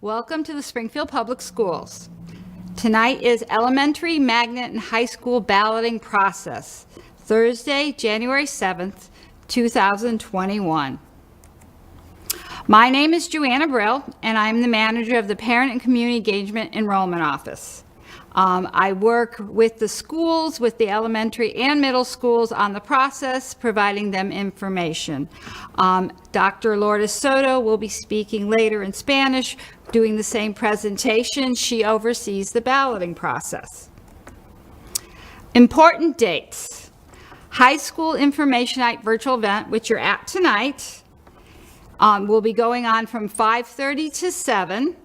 Welcome to the Springfield Public Schools. Tonight is elementary, magnet, and high school balloting process, Thursday, January 7th, 2021. My name is Joanna Brill, and I'm the manager of the Parent and Community Engagement Enrollment Office. I work with the schools, with the elementary and middle schools on the process, providing them information. Dr. Lourdes Soto will be speaking later in Spanish, doing the same presentation. She oversees the balloting process. Important dates. High School Information Night virtual event, which you're at tonight, will be going on from 5:30 to 7.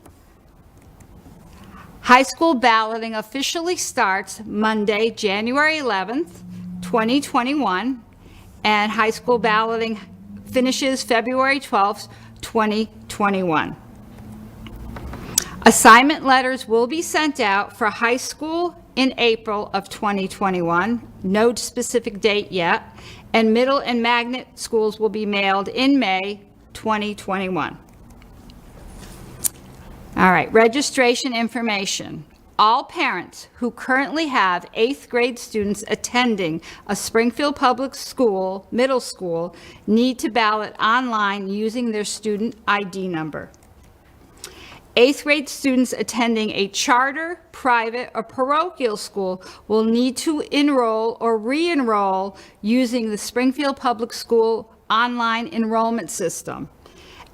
High school balloting officially starts Monday, January 11th, 2021, and high school balloting finishes February 12th, 2021. Assignment letters will be sent out for high school in April of 2021, no specific date yet, and middle and magnet schools will be mailed in May 2021. All right, registration information. All parents who currently have 8th grade students attending a Springfield Public School, middle school, need to ballot online using their student ID number. 8th grade students attending a charter, private, or parochial school will need to enroll or re-enroll using the Springfield Public School online enrollment system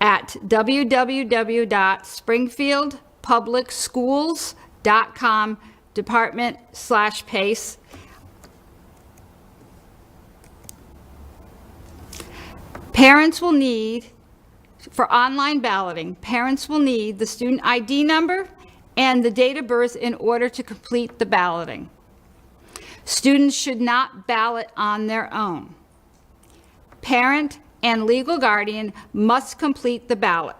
at www.springfieldpublicschools.com department/PACE. Parents will need, for online balloting, parents will need the student ID number and the date of birth in order to complete the balloting. Students should not ballot on their own. Parent and legal guardian must complete the ballot.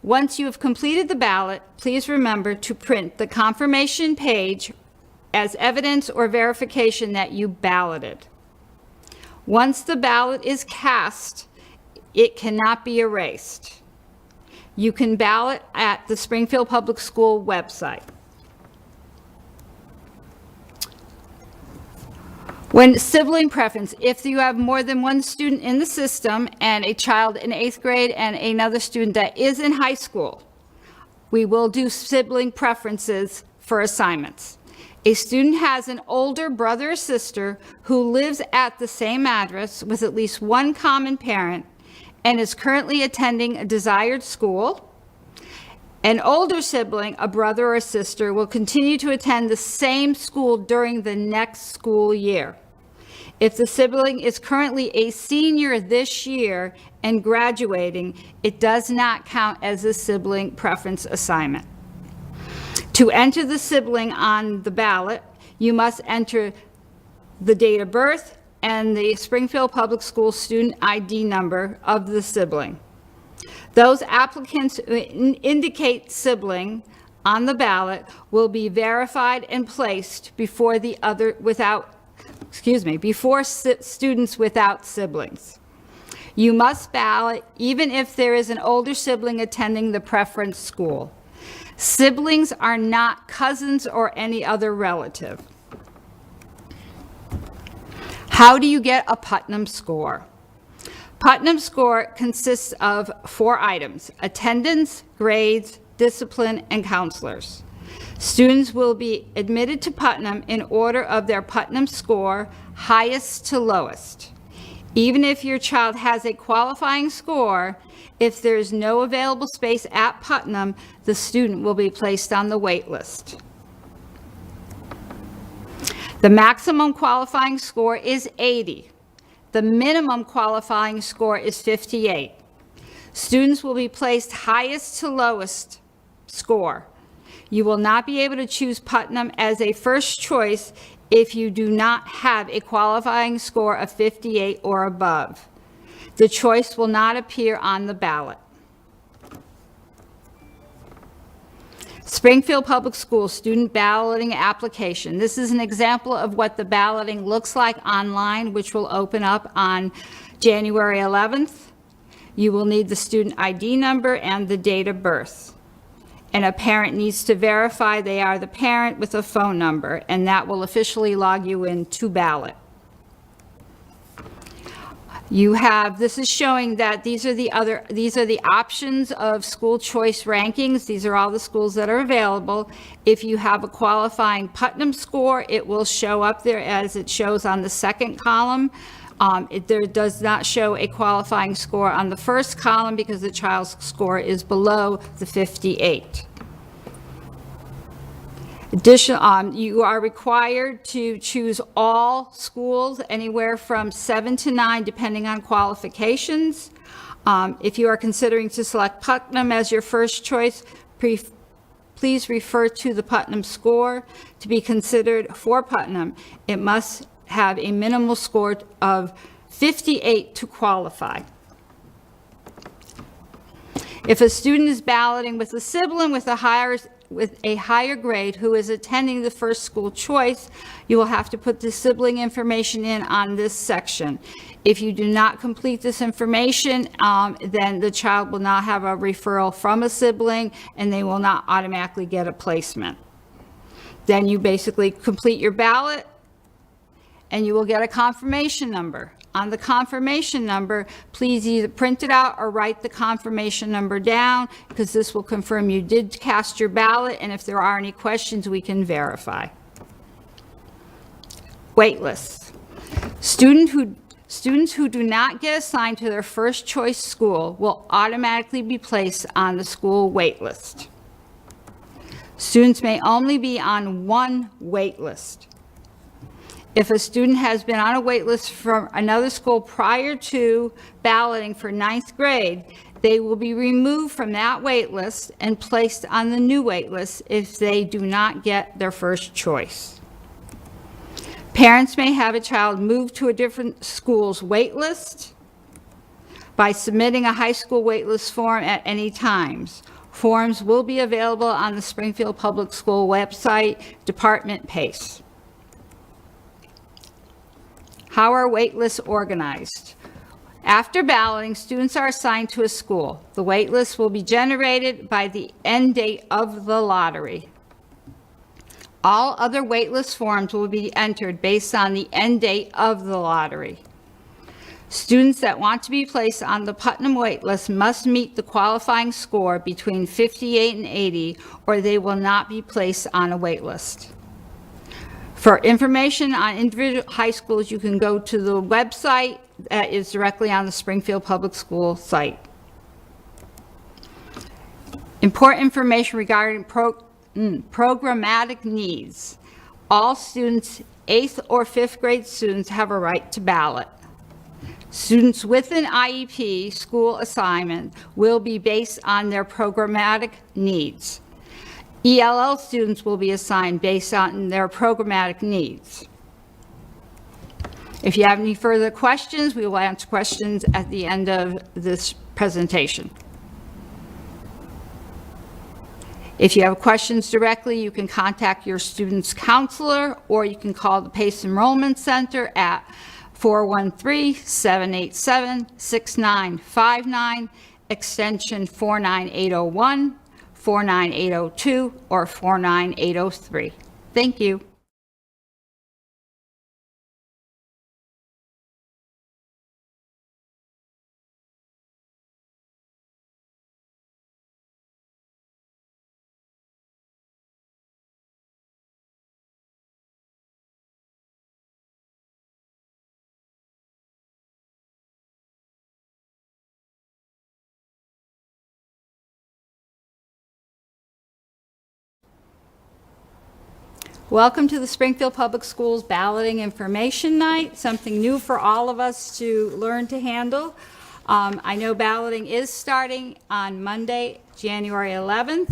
Once you have completed the ballot, please remember to print the confirmation page as evidence or verification that you balloted. Once the ballot is cast, it cannot be erased. You can ballot at the Springfield Public School website. When sibling preference, if you have more than one student in the system and a child in 8th grade and another student that is in high school, we will do sibling preferences for assignments. A student has an older brother or sister who lives at the same address with at least one common parent and is currently attending a desired school. An older sibling, a brother or sister, will continue to attend the same school during the next school year. If the sibling is currently a senior this year and graduating, it does not count as a sibling preference assignment. To enter the sibling on the ballot, you must enter the date of birth and the Springfield Public School student ID number of the sibling. Those applicants who indicate sibling on the ballot will be verified and placed before students without siblings. You must ballot even if there is an older sibling attending the preference school. Siblings are not cousins or any other relative. How do you get a Putnam score? Putnam score consists of 4 items: attendance, grades, discipline, and counselors. Students will be admitted to Putnam in order of their Putnam score, highest to lowest. Even if your child has a qualifying score, if there is no available space at Putnam, the student will be placed on the wait list. The maximum qualifying score is 80. The minimum qualifying score is 58. Students will be placed highest to lowest score. You will not be able to choose Putnam as a first choice if you do not have a qualifying score of 58 or above. The choice will not appear on the ballot. Springfield Public Schools student balloting application. This is an example of what the balloting looks like online, which will open up on January 11th. You will need the student ID number and the date of birth. and a parent needs to verify they are the parent with a phone number, and that will officially log you into Ballot. This is showing that these are the options of school choice rankings. These are all the schools that are available. If you have a qualifying Putnam score, it will show up there as it shows on the second column. There does not show a qualifying score on the first column because the child's score is below the 58. You are required to choose all schools, anywhere from 7 to 9, depending on qualifications. If you are considering to select Putnam as your first choice, please refer to the Putnam score. To be considered for Putnam, it must have a minimal score of 58 to qualify. If a student is balloting with a sibling with a higher grade who is attending the first school choice, you will have to put the sibling information in on this section. If you do not complete this information, then the child will not have a referral from a sibling and they will not automatically get a placement. Then you basically complete your ballot and you will get a confirmation number. On the confirmation number, please either print it out or write the confirmation number down, because this will confirm you did cast your ballot, and if there are any questions, we can verify. Waitlists. Students who do not get assigned to their first choice school will automatically be placed on the school waitlist. Students may only be on one waitlist. If a student has been on a wait list from another school prior to balloting for 9th grade, they will be removed from that wait list and placed on the new wait list if they do not get their first choice. Parents may have a child move to a different school's wait list by submitting a high school wait list form at any times. Forms will be available on the Springfield Public School website, Department PACE. How are wait lists organized? After balloting, students are assigned to a school. The wait list will be generated by the end date of the lottery. All other wait list forms will be entered based on the end date of the lottery. Students that want to be placed on the Putnam wait list must meet the qualifying score between 58 and 80, or they will not be placed on a wait list. For information on individual high schools, you can go to the website that is directly on the Springfield Public School site. Important information regarding programmatic needs. All students, 8th or 5th grade students, have a right to ballot. Students with an IEP school assignment will be based on their programmatic needs. ELL students will be assigned based on their programmatic needs. If you have any further questions, we will answer questions at the end of this presentation. If you have questions directly, you can contact your student's counselor, or you can call the PACE Enrollment Center at 413-787-6959, extension 49801. 49802 or 49803. Thank you. Welcome to the Springfield Public Schools Balloting Information Night, something new for all of us to learn to handle. I know balloting is starting on Monday, January 11th,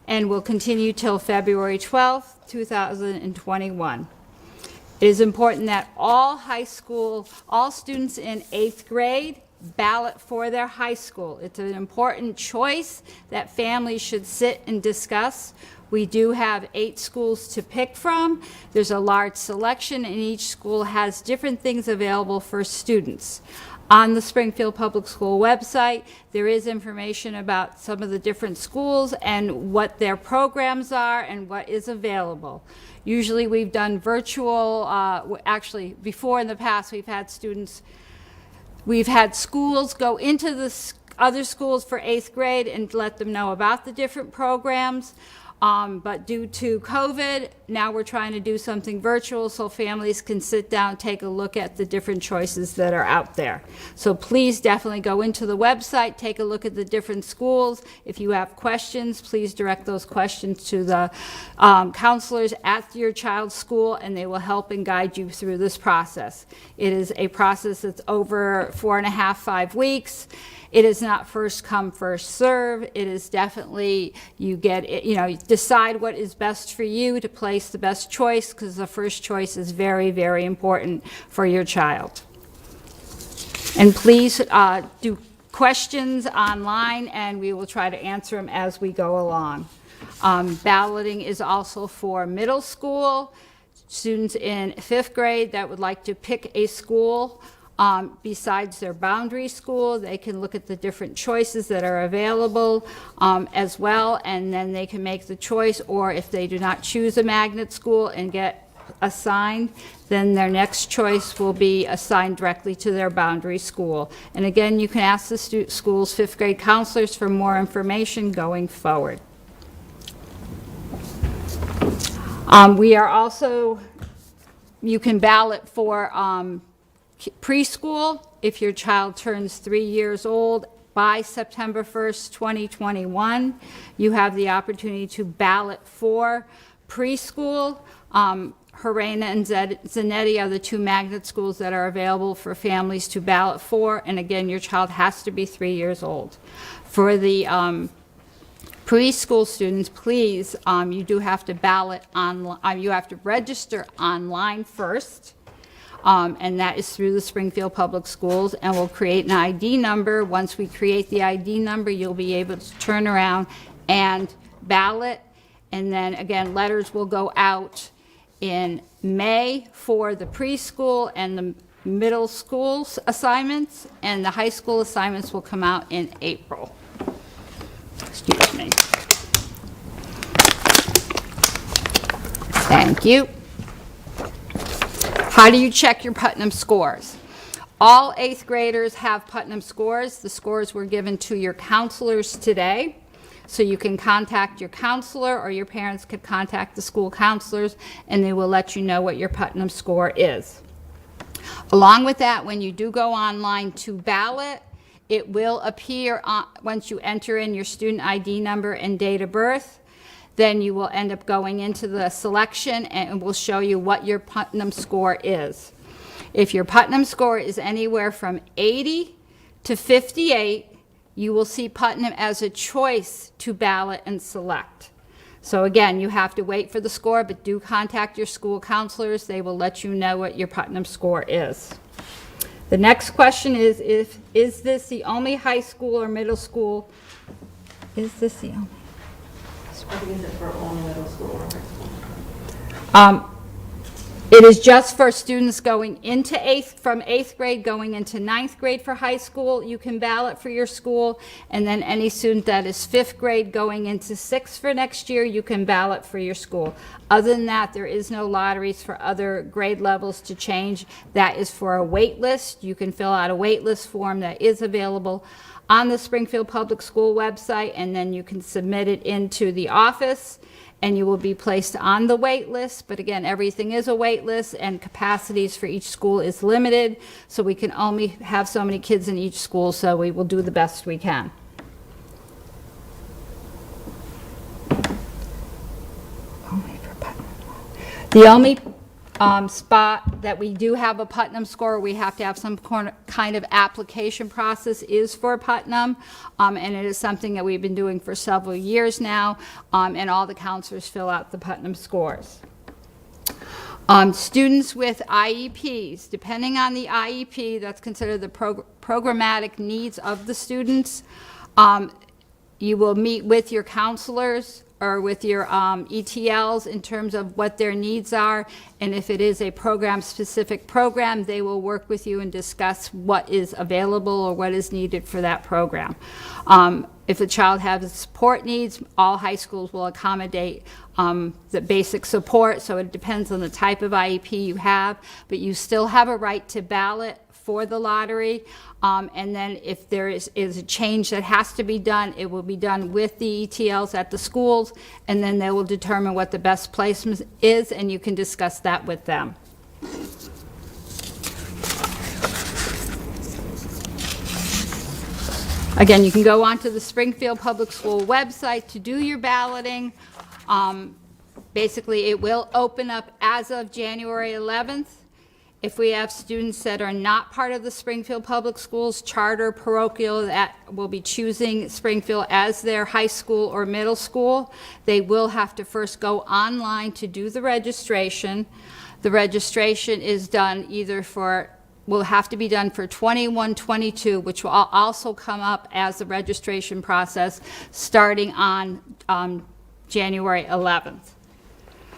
and will continue till February 12th, 2021. It is important that all students in 8th grade ballot for their high school. It's an important choice that families should sit and discuss. We do have 8 schools to pick from. There's a large selection, and each school has different things available for students. On the Springfield Public School website, there is information about some of the different schools and what their programs are and what is available. Usually we've done virtual, actually before in the past we've had schools go into the other schools for 8th grade and let them know about the different programs. But due to COVID, now we're trying to do something virtual so families can sit down, take a look at the different choices that are out there. So please definitely go into the website, take a look at the different schools. If you have questions, please direct those questions to the counselors at your child's school, and they will help and guide you through this process. It is a process that's over 4.5, 5 weeks. It is not first come, first serve. It is definitely, you decide what is best for you to place the best choice, because the first choice is very, very important for your child. And please do questions online, and we will try to answer them as we go along. Balloting is also for middle school, students in 5th grade that would like to pick a school. Besides their boundary school, they can look at the different choices that are available as well, and then they can make the choice, or if they do not choose a magnet school and get assigned, then their next choice will be assigned directly to their boundary school. And again, you can ask the school's 5th grade counselors for more information going forward. We are also, you can ballot for preschool if your child turns 3 years old by September 1st, 2021. You have the opportunity to ballot for preschool. Harena and Zanetti are the 2 magnet schools that are available for families to ballot for, and again, your child has to be 3 years old. For the preschool students, please, you do have to ballot online. You have to register online first. And that is through the Springfield Public Schools, and we'll create an ID number. Once we create the ID number, you'll be able to turn around and ballot, and then again, letters will go out in May for the preschool and the middle school assignments, and the high school assignments will come out in April. Excuse me. Thank you. How do you check your Putnam scores? All 8th graders have Putnam scores. The scores were given to your counselors today. So you can contact your counselor, or your parents could contact the school counselors, and they will let you know what your Putnam score is. Along with that, when you do go online to ballot, it will appear once you enter in your student ID number and date of birth. Then you will end up going into the selection, and it will show you what your Putnam score is. If your Putnam score is anywhere from 80 to 58, you will see Putnam as a choice to ballot and select. So again, you have to wait for the score, but do contact your school counselors. They will let you know what your Putnam score is. The next question is this the only high school or middle school? Is this the only? I think it's for only middle school or high school. It is just for students going into from 8th grade going into 9th grade for high school. You can ballot for your school, and then any student that is 5th grade going into 6th for next year, you can ballot for your school. Other than that, there is no lotteries for other grade levels to change. That is for a wait list. You can fill out a wait list form that is available on the Springfield Public School website, and then you can submit it into the office, and you will be placed on the wait list. But again, everything is a wait list, and capacities for each school is limited, so we can only have so many kids in each school, so we will do the best we can. The only spot that we do have a Putnam score, we have to have some kind of application process, is for Putnam, and it is something that we've been doing for several years now, and all the counselors fill out the Putnam scores. Students with IEPs, depending on the IEP, that's considered the programmatic needs of the students. You will meet with your counselors or with your ETLs in terms of what their needs are. And if it is a program-specific program, they will work with you and discuss what is available or what is needed for that program. If a child has support needs, all high schools will accommodate the basic support, so it depends on the type of IEP you have, but you still have a right to ballot for the lottery. And then if there is a change that has to be done, it will be done with the ETLs at the schools, and then they will determine what the best placement is, and you can discuss that with them. Again, you can go onto the Springfield Public School website to do your balloting. Basically, it will open up as of January 11th. If we have students that are not part of the Springfield Public Schools, charter, parochial, that will be choosing Springfield as their high school or middle school, they will have to first go online to do the registration. The registration is done will have to be done for 21-22, which will also come up as the registration process starting on January 11th.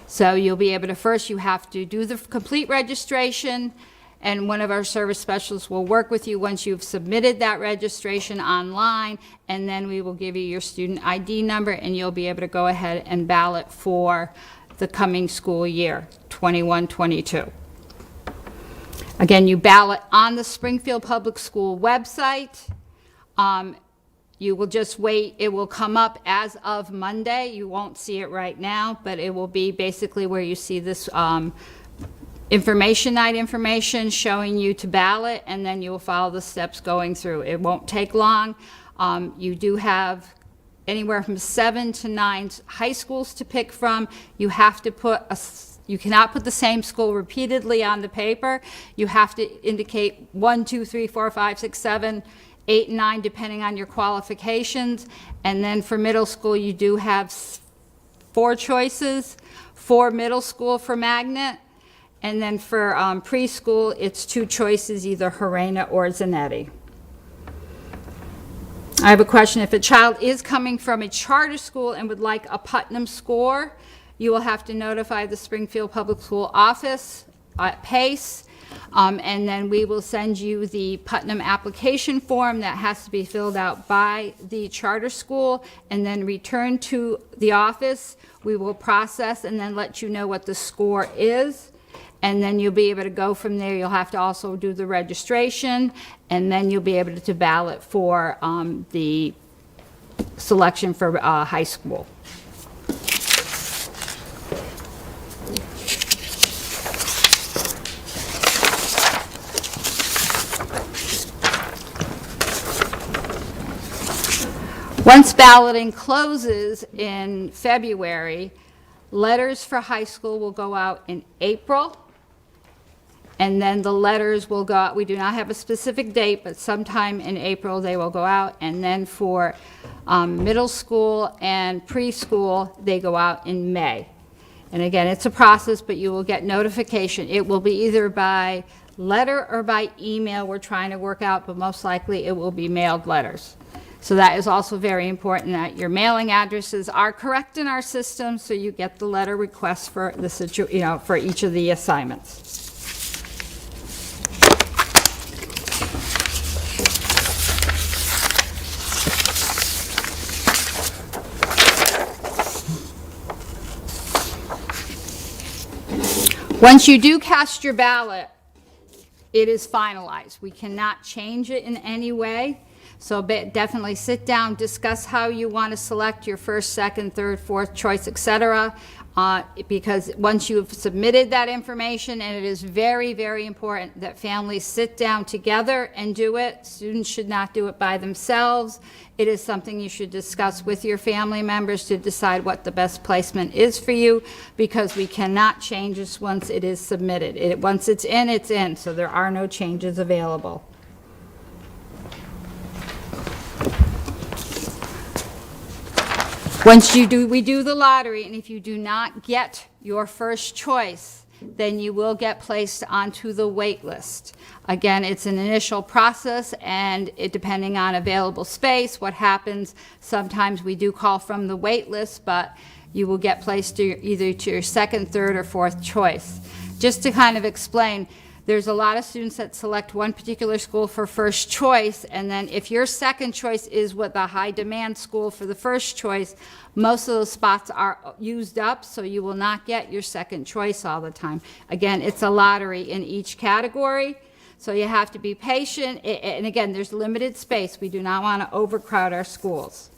So you'll be able to, first you have to do the complete registration, and one of our service specialists will work with you once you've submitted that registration online, and then we will give you your student ID number, and you'll be able to go ahead and ballot for the coming school year, 21-22. Again, you ballot on the Springfield Public School website. You will just wait. It will come up as of Monday. You won't see it right now, but it will be basically where you see this information night information showing you to ballot, and then you will follow the steps going through. It won't take long. You do have anywhere from 7 to 9 high schools to pick from. You have to put you cannot put the same school repeatedly on the paper. You have to indicate 1, 2, 3, 4, 5, 6, 7, 8, and 9, depending on your qualifications. And then for middle school, you do have 4 choices for middle school for magnet. And then for preschool, it's 2 choices, either Harena or Zanetti. I have a question. If a child is coming from a charter school and would like a Putnam score, you will have to notify the Springfield Public School office at PACE, and then we will send you the Putnam application form that has to be filled out by the charter school and then returned to the office. We will process and then let you know what the score is, and then you'll be able to go from there. You'll have to also do the registration, and then you'll be able to ballot for the selection for high school. Once balloting closes in February, letters for high school will go out in April, and then the letters will go out. We do not have a specific date, but sometime in April they will go out, and then for middle school and preschool, they go out in May. And again, it's a process, but you will get notification. It will be either by letter or by email we're trying to work out, but most likely it will be mailed letters. So that is also very important that your mailing addresses are correct in our system, so you get the letter requests for the for each of the assignments. Once you do cast your ballot, it is finalized. We cannot change it in any way. So definitely sit down, discuss how you want to select your first, second, third, fourth choice, etc. Because once you've submitted that information, and it is very, very important that families sit down together and do it. Students should not do it by themselves. It is something you should discuss with your family members to decide what the best placement is for you, because we cannot change this once it is submitted. Once it's in, so there are no changes available. Once we do the lottery, and if you do not get your first choice, then you will get placed onto the wait list. Again, it's an initial process, and it, depending on available space, what happens, sometimes we do call from the wait list, but you will get placed either to your second, third, or fourth choice. Just to kind of explain, there's a lot of students that select one particular school for first choice, and then if your second choice is what the high demand school for the first choice, most of those spots are used up, so you will not get your second choice all the time. Again, it's a lottery in each category, so you have to be patient, and again, there's limited space. We do not want to overcrowd our schools.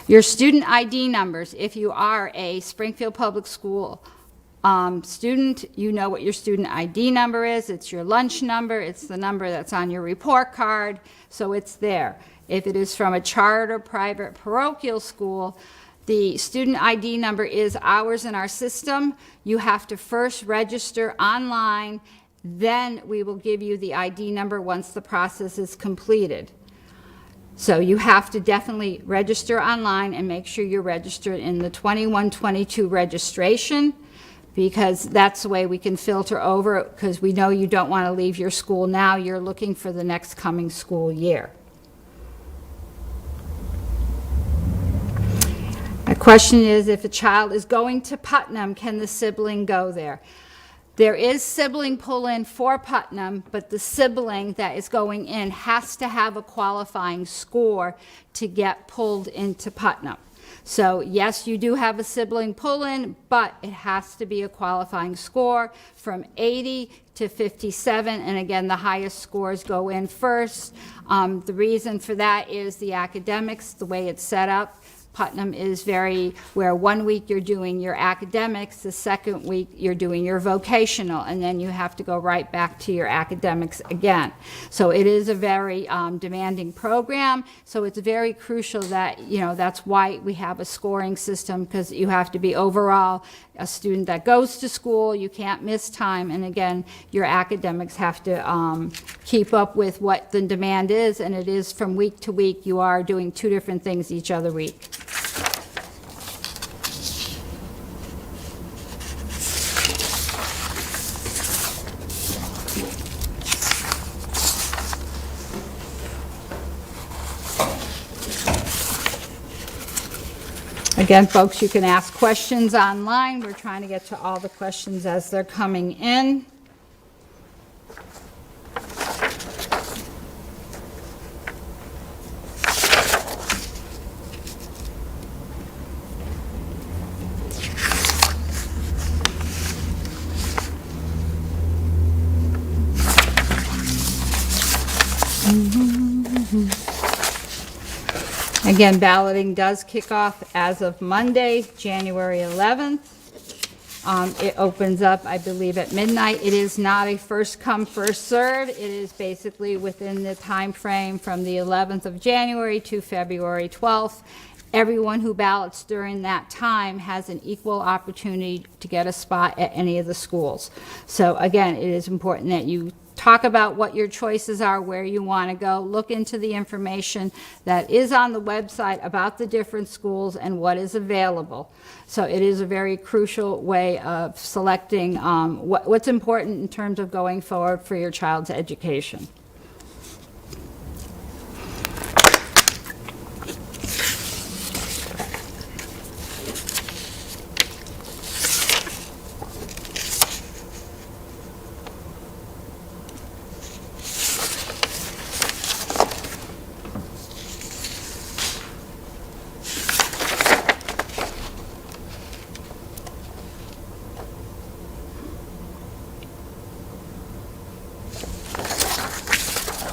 Your student ID numbers, if you are a Springfield Public School student, you know what your student ID number is. It's your lunch number. It's the number that's on your report card, so it's there. If it is from a charter, private, parochial school, the student ID number is ours in our system. You have to first register online, then we will give you the ID number once the process is completed. So you have to definitely register online and make sure you're registered in the 21-22 registration, because that's the way we can filter over, because we know you don't want to leave your school now. You're looking for the next coming school year. My question is, if a child is going to Putnam, can the sibling go there? There is sibling pull-in for Putnam, but the sibling that is going in has to have a qualifying score to get pulled into Putnam. So yes, you do have a sibling pull-in, but it has to be a qualifying score from 80 to 57, and again, the highest scores go in first. The reason for that is the academics, the way it's set up. Putnam is where 1 week you're doing your academics, the second week you're doing your vocational, and then you have to go right back to your academics again. So it is a very demanding program, so it's very crucial that, that's why we have a scoring system, because you have to be overall a student that goes to school, you can't miss time, and again, your academics have to keep up with what the demand is, and it is from week to week. You are doing 2 different things each other week. Again, folks, you can ask questions online. We're trying to get to all the questions as they're coming in. Again, balloting does kick off as of Monday, January 11th. It opens up, I believe, at midnight. It is not a first come, first serve. It is basically within the time frame from the 11th of January to February 12th. Everyone who ballots during that time has an equal opportunity to get a spot at any of the schools. So again, it is important that you talk about what your choices are, where you want to go, look into the information that is on the website about the different schools and what is available. So it is a very crucial way of selecting what's important in terms of going forward for your child's education.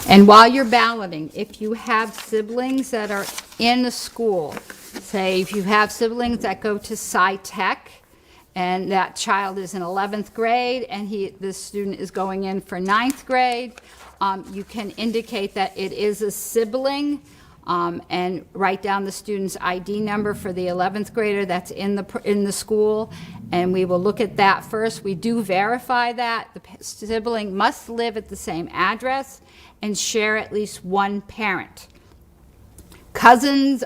And while you're balloting, if you have siblings that are in the school, say if you have siblings that go to Sci-Tech, and that child is in 11th grade, and this student is going in for 9th grade, you can indicate that it is a sibling, and write down the student's ID number for the 11th grader that's in the school, and we will look at that first. We do verify that the sibling must live at the same address and share at least one parent. Cousins,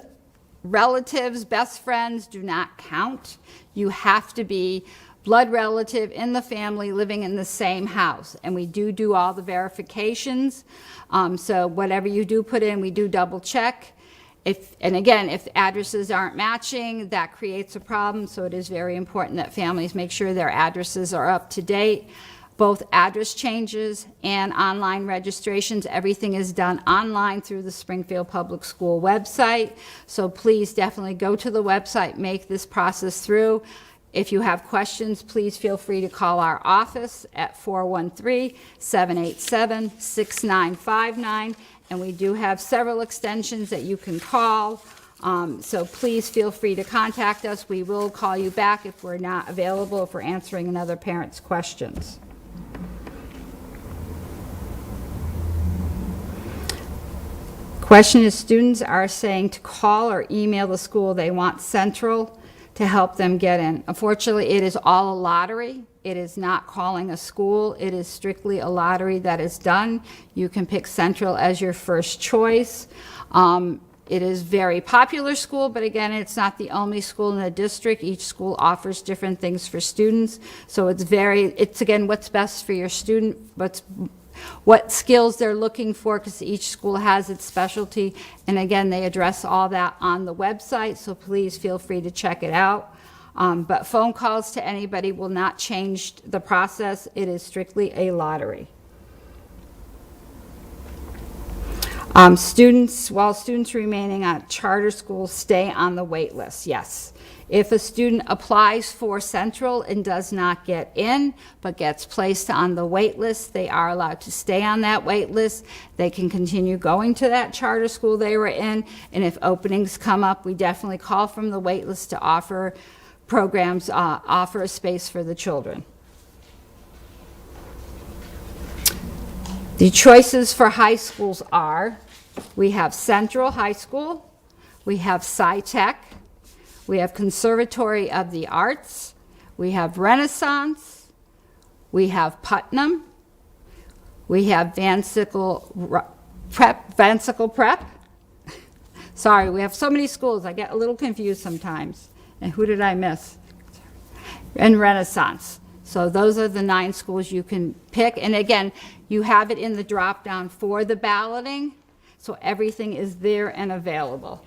relatives, best friends do not count. You have to be blood relative in the family living in the same house. And we do all the verifications. So whatever you do put in, we do double check. And again, if addresses aren't matching, that creates a problem. So it is very important that families make sure their addresses are up to date. Both address changes and online registrations, everything is done online through the Springfield Public School website. So please definitely go to the website, make this process through. If you have questions, please feel free to call our office at 413-787-6959. And we do have several extensions that you can call. So please feel free to contact us. We will call you back if we're not available, if we're answering another parent's questions. Question is, students are saying to call or email the school they want Central to help them get in. Unfortunately, it is all a lottery. It is not calling a school. It is strictly a lottery that is done. You can pick Central as your first choice. It is a very popular school, but again, it's not the only school in the district. Each school offers different things for students. So it's again, what's best for your student, what skills they're looking for, because each school has its specialty. And again, they address all that on the website, so please feel free to check it out. But phone calls to anybody will not change the process. It is strictly a lottery. While students remaining at charter schools stay on the wait list, yes. If a student applies for Central and does not get in, but gets placed on the wait list, they are allowed to stay on that wait list. They can continue going to that charter school they were in, and if openings come up, we definitely call from the wait list to offer programs, offer a space for the children. The choices for high schools are, we have Central High School, we have Sci-Tech, we have Conservatory of the Arts, we have Renaissance, we have Putnam, we have Van Sickle Prep. Sorry, we have so many schools, I get a little confused sometimes. And who did I miss? And Renaissance. So those are the 9 schools you can pick. And again, you have it in the drop down for the balloting, so everything is there and available.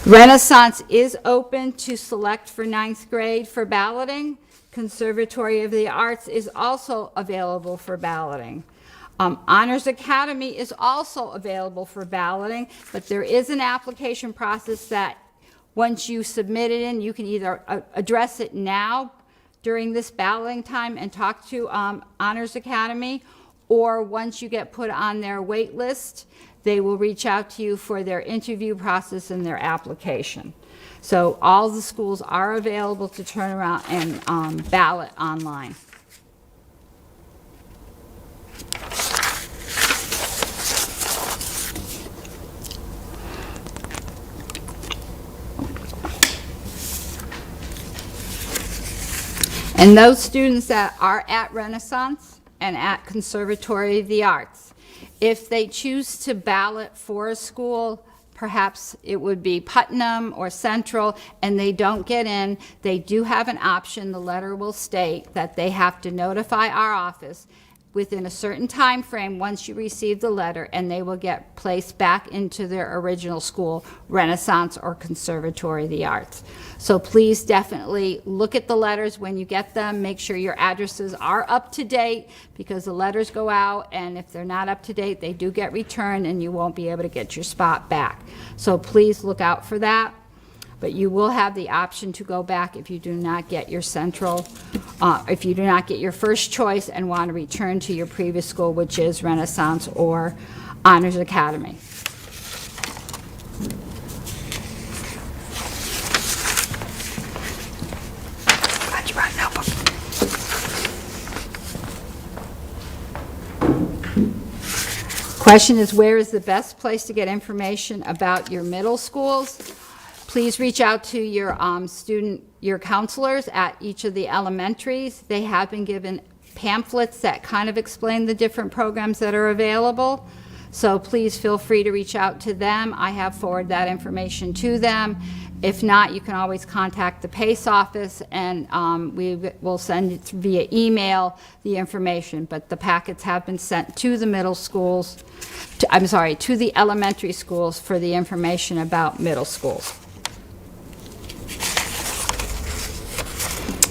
Renaissance is open to select for 9th grade for balloting. Conservatory of the Arts is also available for balloting. Honors Academy is also available for balloting, but there is an application process that once you submit it in, you can either address it now during this balloting time and talk to Honors Academy, or once you get put on their wait list, they will reach out to you for their interview process and their application. So all the schools are available to turn around and ballot online. And those students that are at Renaissance and at Conservatory of the Arts, if they choose to ballot for a school, perhaps it would be Putnam or Central, and they don't get in, they do have an option. The letter will state that they have to notify our office within a certain time frame once you receive the letter, and they will get placed back into their original school, Renaissance or Conservatory of the Arts. So please definitely look at the letters when you get them. Make sure your addresses are up to date, because the letters go out, and if they're not up to date, they do get returned and you won't be able to get your spot back. So please look out for that. But you will have the option to go back if you do not get your Central, if you do not get your first choice and want to return to your previous school, which is Renaissance or Honors Academy. Glad you brought a notebook. Question is, where is the best place to get information about your middle schools? Please reach out to your your counselors at each of the elementaries. They have been given pamphlets that kind of explain the different programs that are available. So please feel free to reach out to them. I have forwarded that information to them. If not, you can always contact the PACE office, and we will send it via email the information. But the packets have been sent to the middle schools, to the elementary schools for the information about middle schools.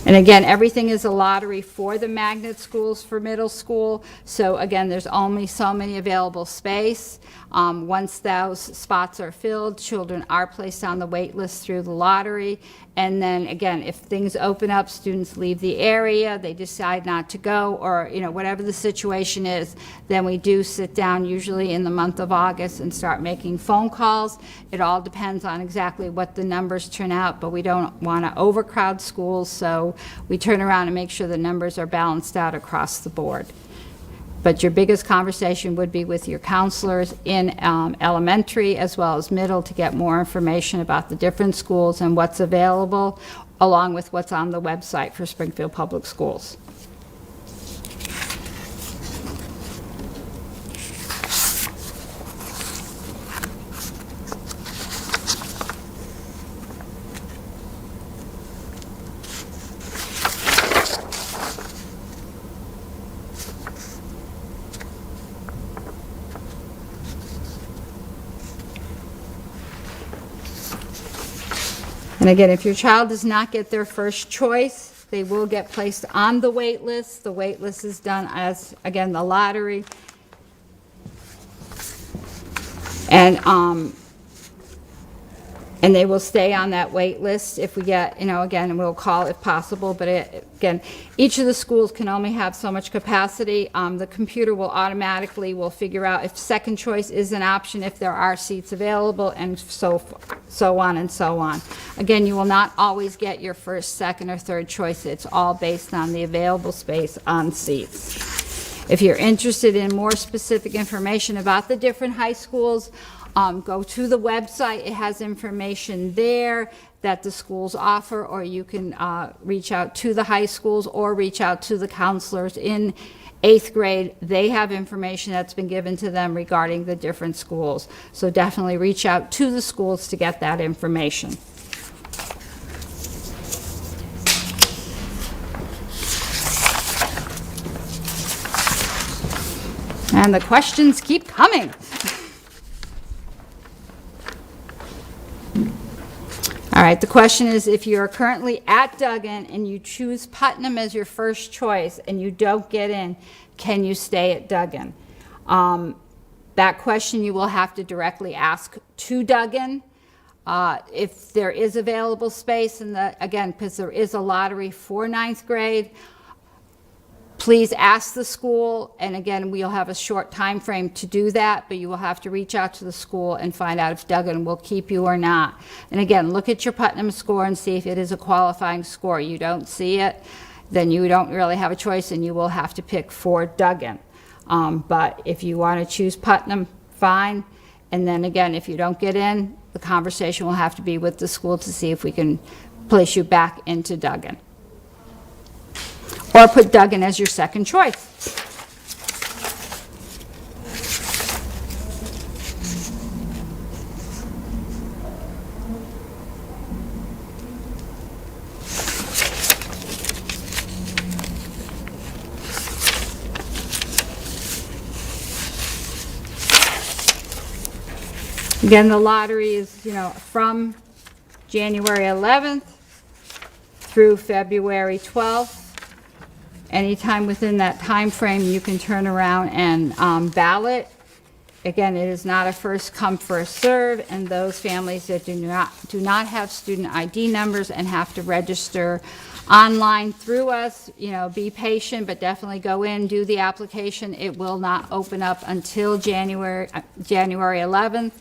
And again, everything is a lottery for the magnet schools for middle school. So again, there's only so many available space. Once those spots are filled, children are placed on the wait list through the lottery. And then again, if things open up, students leave the area, they decide not to go, or whatever the situation is, then we do sit down usually in the month of August and start making phone calls. It all depends on exactly what the numbers turn out, but we don't want to overcrowd schools, so we turn around and make sure the numbers are balanced out across the board. But your biggest conversation would be with your counselors in elementary as well as middle to get more information about the different schools and what's available, along with what's on the website for Springfield Public Schools. And again, if your child does not get their first choice, they will get placed on the wait list. The wait list is done as, again, the lottery. And they will stay on that wait list if we get, again, we'll call if possible, but again, each of the schools can only have so much capacity. The computer will figure out if second choice is an option, if there are seats available, and so on and so on. Again, you will not always get your first, second, or third choice. It's all based on the available space on seats. If you're interested in more specific information about the different high schools, go to the website. It has information there that the schools offer, or you can reach out to the high schools or reach out to the counselors in 8th grade. They have information that's been given to them regarding the different schools. So definitely reach out to the schools to get that information. And the questions keep coming. All right, the question is, if you are currently at Duggan and you choose Putnam as your first choice and you don't get in, can you stay at Duggan? That question you will have to directly ask to Duggan. If there is available space, and again, because there is a lottery for 9th grade, please ask the school, and again, we'll have a short time frame to do that, but you will have to reach out to the school and find out if Duggan will keep you or not. And again, look at your Putnam score and see if it is a qualifying score. You don't see it, then you don't really have a choice, and you will have to pick for Duggan. But if you want to choose Putnam, fine. And then again, if you don't get in, the conversation will have to be with the school to see if we can place you back into Duggan. Or put Duggan as your second choice. Again, the lottery is, from January 11th through February 12th. Anytime within that time frame, you can turn around and ballot. Again, it is not a first come, first serve, and those families that do not have student ID numbers and have to register online through us, be patient, but definitely go in, do the application. It will not open up until January 11th.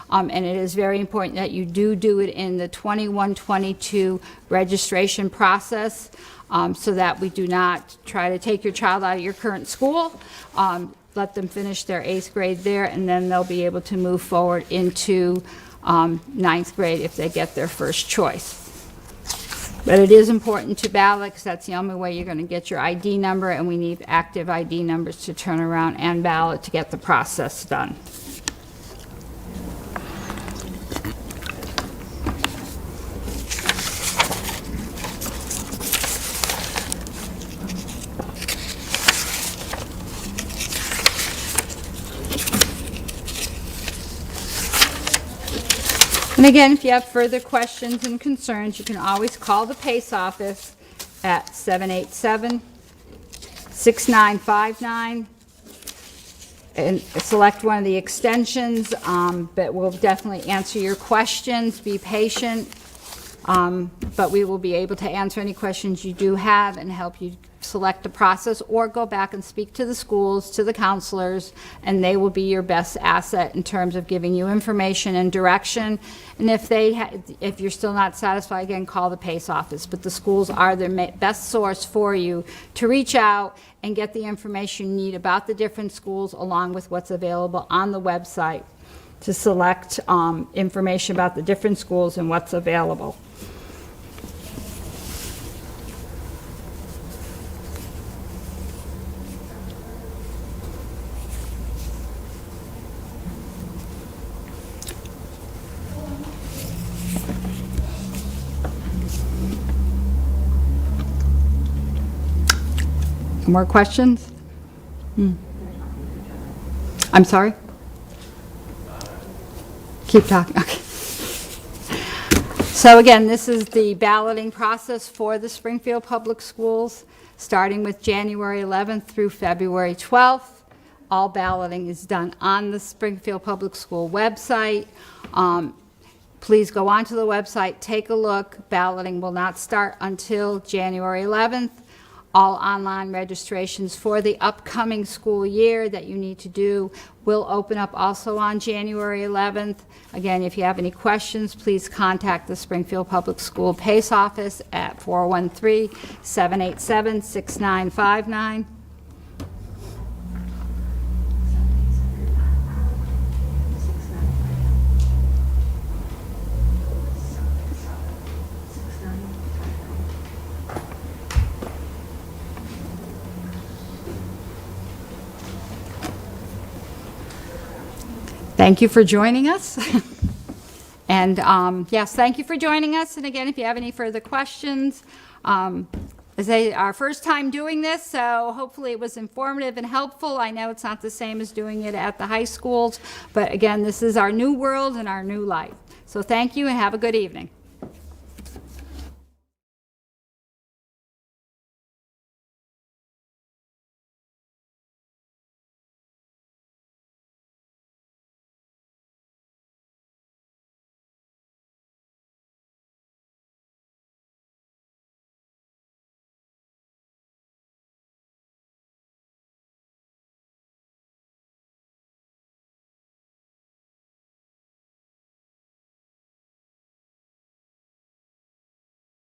And it is very important that you do it in the 21-22 registration process, so that we do not try to take your child out of your current school. Let them finish their 8th grade there, and then they'll be able to move forward into 9th grade if they get their first choice. But it is important to ballot, because that's the only way you're going to get your ID number, and we need active ID numbers to turn around and ballot to get the process done. And again, if you have further questions and concerns, you can always call the PACE office at 787-6959 and select one of the extensions, but we'll definitely answer your questions. Be patient, but we will be able to answer any questions you do have and help you select a process, or go back and speak to the schools, to the counselors, and they will be your best asset in terms of giving you information and direction. And if you're still not satisfied, again, call the PACE office. But the schools are the best source for you to reach out and get the information you need about the different schools, along with what's available on the website, to select information about the different schools and what's available. More questions? I'm sorry? Keep talking, okay. So again, this is the balloting process for the Springfield Public Schools, starting with January 11th through February 12th. All balloting is done on the Springfield Public School website. Please go onto the website, take a look. Balloting will not start until January 11th. All online registrations for the upcoming school year that you need to do will open up also on January 11th. Again, if you have any questions, please contact the Springfield Public School PACE office at 413-787-6959. Thank you for joining us. And yes, thank you for joining us. And again, if you have any further questions, as our first time doing this, so hopefully it was informative and helpful. I know it's not the same as doing it at the high schools, but again, this is our new world and our new life. So thank you and have a good evening.